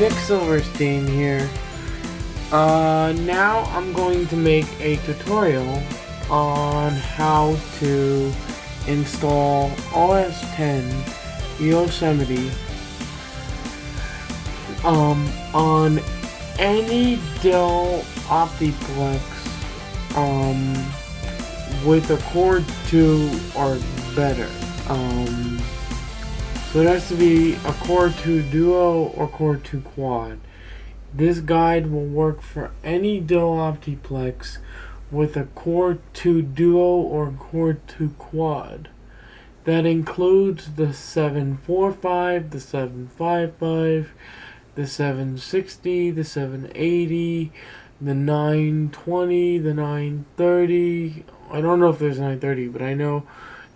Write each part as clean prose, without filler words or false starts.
Nick Silverstein here. Now I'm going to make a tutorial on how to install OS X Yosemite on any DELL Optiplex with a Core 2 or better. So it has to be a Core 2 Duo or Core 2 Quad. This guide will work for any DELL Optiplex with a Core 2 Duo or Core 2 Quad. That includes the 745, the 755, the 760, the 780, the 920, the 930. I don't know if there's 930, but I know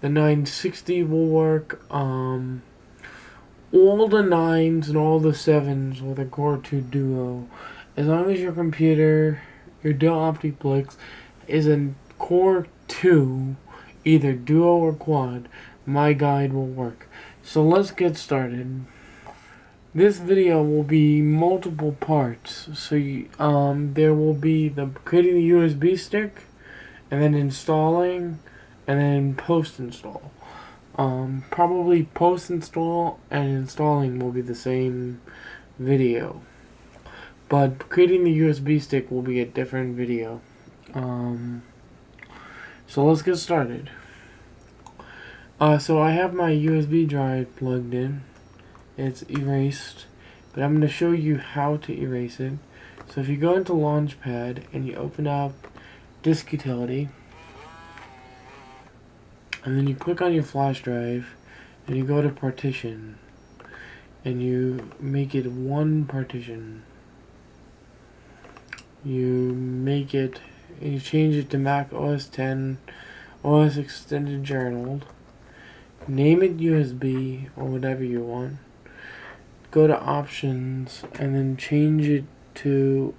the 960 will work. All the 9s and all the 7s with a Core 2 Duo. As long as your computer, your DELL Optiplex, is a Core 2, either Duo or Quad, my guide will work. So let's get started. This video will be multiple parts. So there will be creating the USB stick, and then installing, and then post-install. Probably post-install and installing will be the same video, but creating the USB stick will be a different video. So let's get started. So I have my USB drive plugged in. It's erased, but I'm going to show you how to erase it. So if you go into Launchpad and you open up Disk Utility, and then you click on your flash drive, and you go to Partition, and you make it one partition. You change it to Mac OS X, OS Extended Journaled. Name it USB or whatever you want. Go to Options, and then change it to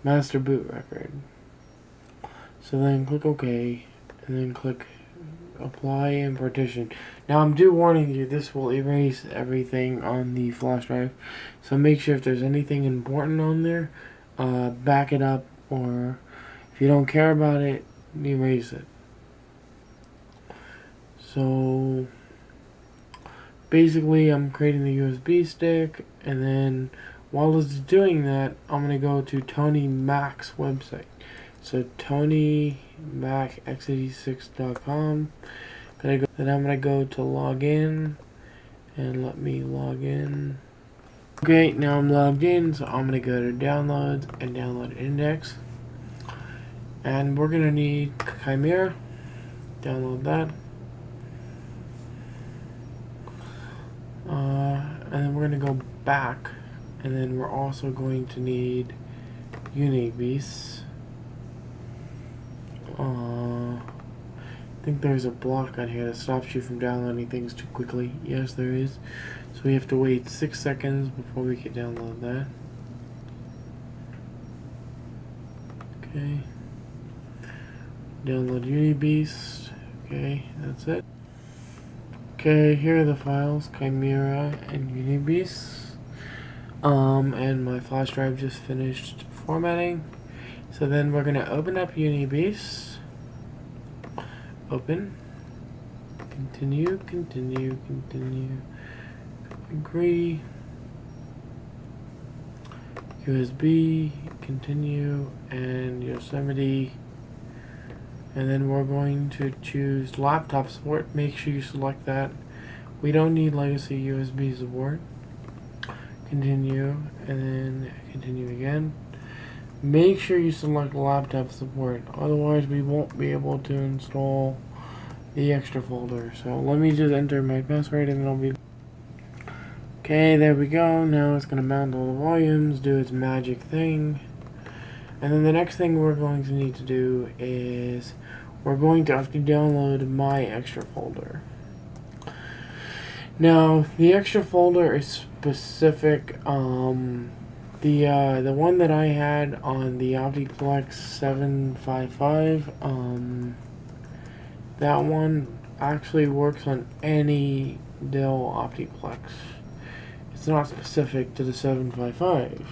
Master Boot Record. So then click OK. And then click Apply and Partition. Now I'm warning you, this will erase everything on the flash drive. So make sure if there's anything important on there, back it up, or if you don't care about it, erase it. So basically I'm creating the USB stick, and then while it's doing that, I'm going to go to Tony Mac's website. So TonyMacX86.com. Then I'm gonna go to login, and let me log in. Okay, now I'm logged in, so I'm gonna go to downloads and download index, and we're gonna need Chimera. Download that, and then we're gonna go back, and then we're also going to need Unibeast. I think there's a block on here that stops you from downloading things too quickly. Yes, there is. So we have to wait 6 seconds before we can download that. Okay. Download Unibeast. Okay, that's it. Okay, here are the files, Chimera and Unibeast. And my flash drive just finished formatting. So then we're going to open up Unibeast. Open. Continue. Agree. USB. Continue. And Yosemite. And then we're going to choose laptop support. Make sure you select that. We don't need legacy USB support. Continue. And then continue again. Make sure you select laptop support, otherwise we won't be able to install the extra folder. So let me just enter my password, and then I'll be... Okay, there we go. Now it's going to mount all the volumes, do its magic thing. And then the next thing we're going to need to do is we're going to have to download my extra folder. Now, the extra folder is specific. The one that I had on the Optiplex 755, that one actually works on any DELL Optiplex. It's not specific to the 755.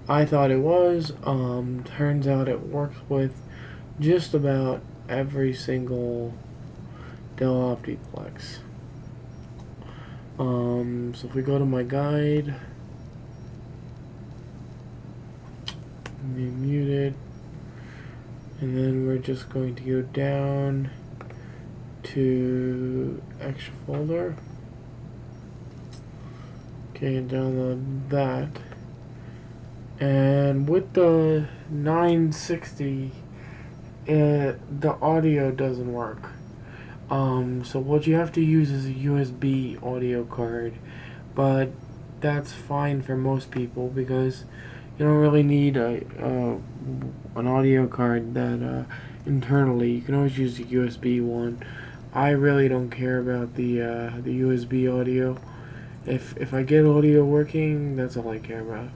I thought it was. Turns out it works with just about every single DELL Optiplex. So if we go to my guide, be muted, and then we're just going to go down to extra folder. Okay, and download that. And with the 960, the audio doesn't work. So what you have to use is a USB audio card, but that's fine for most people because you don't really need an audio card that internally. You can always use the USB one. I really don't care about the USB audio. If I get audio working, that's all I care about.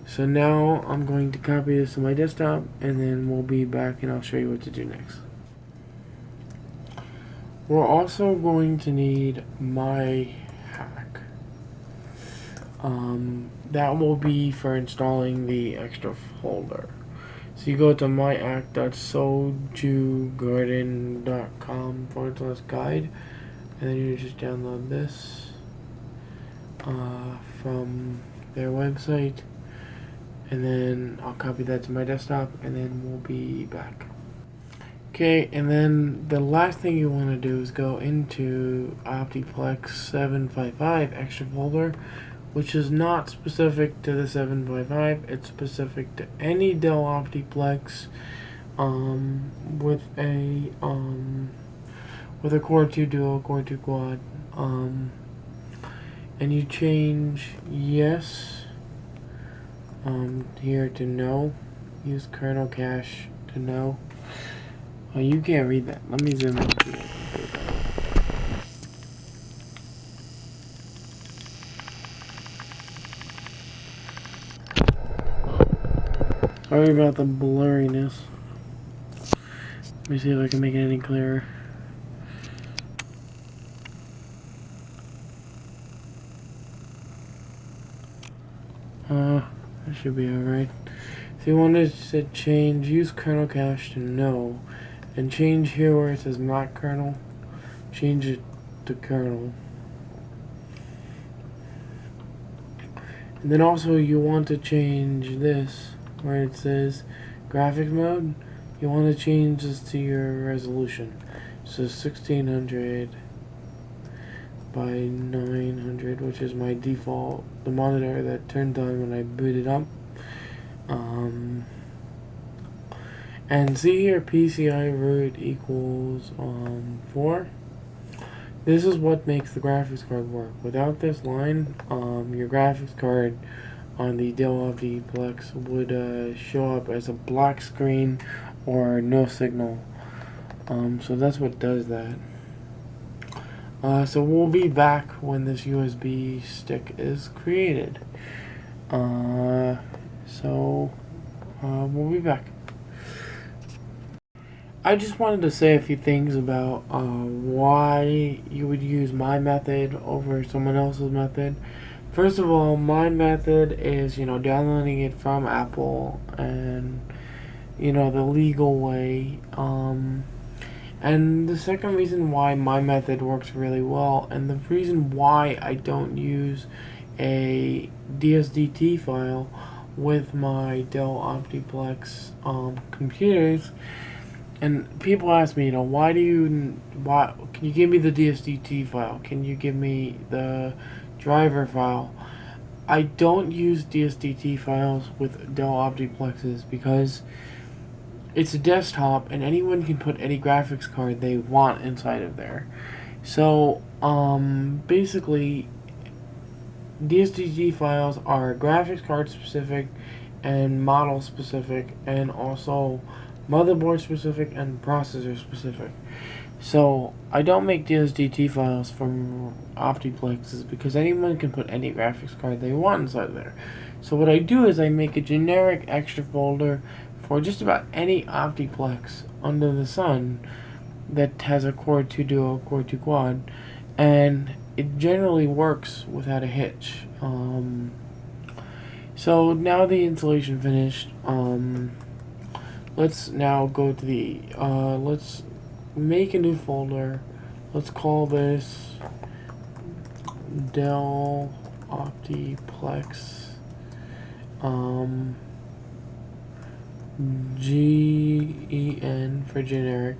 So now I'm going to copy this to my desktop, and then we'll be back and I'll show you what to do next. We're also going to need my hack. That will be for installing the extra folder. So you go to myact.sojugarden.com/guide, and then you just download this from their website, and then I'll copy that to my desktop, and then we'll be back. Okay, and then the last thing you want to do is go into Optiplex 755 extra folder, which is not specific to the 755. It's specific to any DELL Optiplex with a Core 2 Duo, Core 2 Quad, and you change yes here to no. Use kernel cache to no. Oh, you can't read that. Let me zoom in. Sorry about the blurriness. Let me see if I can make it any clearer. That should be alright. So you want to change use kernel cache to no, and change here where it says not kernel, change it to kernel. And then also you want to change this where it says graphics mode. You want to change this to your resolution. So 1600 by 900, which is my default, the monitor that turned on when I booted up. And see here, PCI root equals 4. This is what makes the graphics card work. Without this line, your graphics card on the DELL Optiplex would show up as a black screen or no signal. So that's what does that. So we'll be back when this USB stick is created. We'll be back. I just wanted to say a few things about why you would use my method over someone else's method. First of all, my method is, downloading it from Apple and, the legal way. And the second reason why my method works really well, and the reason why I don't use a DSDT file with my DELL Optiplex computers, and people ask me, why can you give me the DSDT file? Can you give me the driver file? I don't use DSDT files with DELL Optiplexes because it's a desktop and anyone can put any graphics card they want inside of there. So basically DSDT files are graphics card specific and model specific, and also motherboard specific and processor specific. So I don't make DSDT files from Optiplexes because anyone can put any graphics card they want inside there. So what I do is I make a generic extra folder for just about any Optiplex under the sun that has a Core 2 Duo, Core 2 Quad, and it generally works without a hitch. So now the installation finished. Let's now go to the let's make a new folder. Let's call this DELL Optiplex. GEN for generic.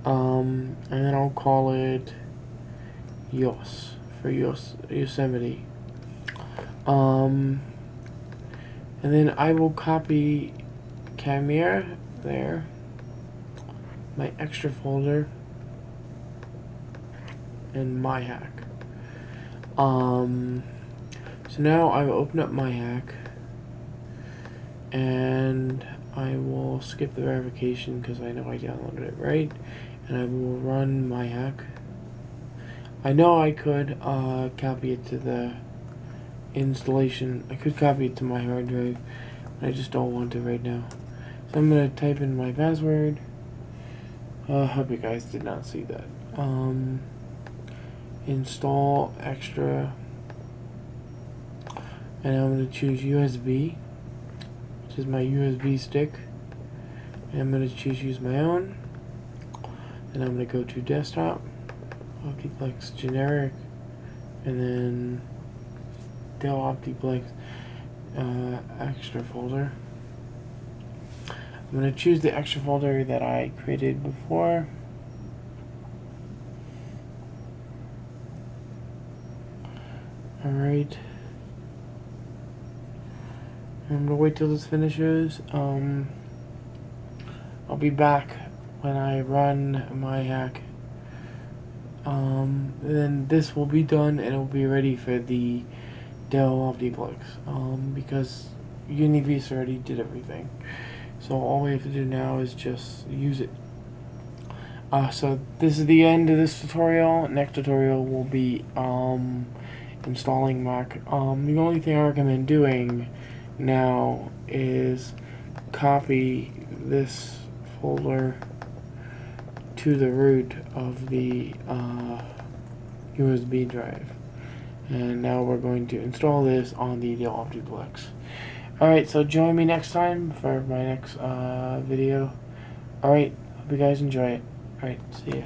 And then I'll call it Yos for Yosemite. And then I will copy Camera there, my extra folder, and my hack. So now I will open up my hack, and I will skip the verification because I know I downloaded it right, and I will run my hack. I know I could copy it to the installation. I could copy it to my hard drive, but I just don't want to right now. So I'm gonna type in my password. Hope you guys did not see that. Install extra, and I'm gonna choose USB, which is my USB stick, and I'm gonna use my own, and I'm gonna go to desktop, Optiplex generic, and then DELL Optiplex extra folder. I'm going to choose the extra folder that I created before. Alright. I'm going to wait till this finishes. I'll be back when I run my hack. Then this will be done and it will be ready for the DELL Optiplex. Because Univis already did everything. So all we have to do now is just use it. So this is the end of this tutorial. Next tutorial will be installing Mac. The only thing I recommend doing now is copy this folder to the root of the USB drive. And now we're going to install this on the DELL Optiplex. Alright, so join me next time for my next video. Alright, hope you guys enjoy it. Alright, see ya.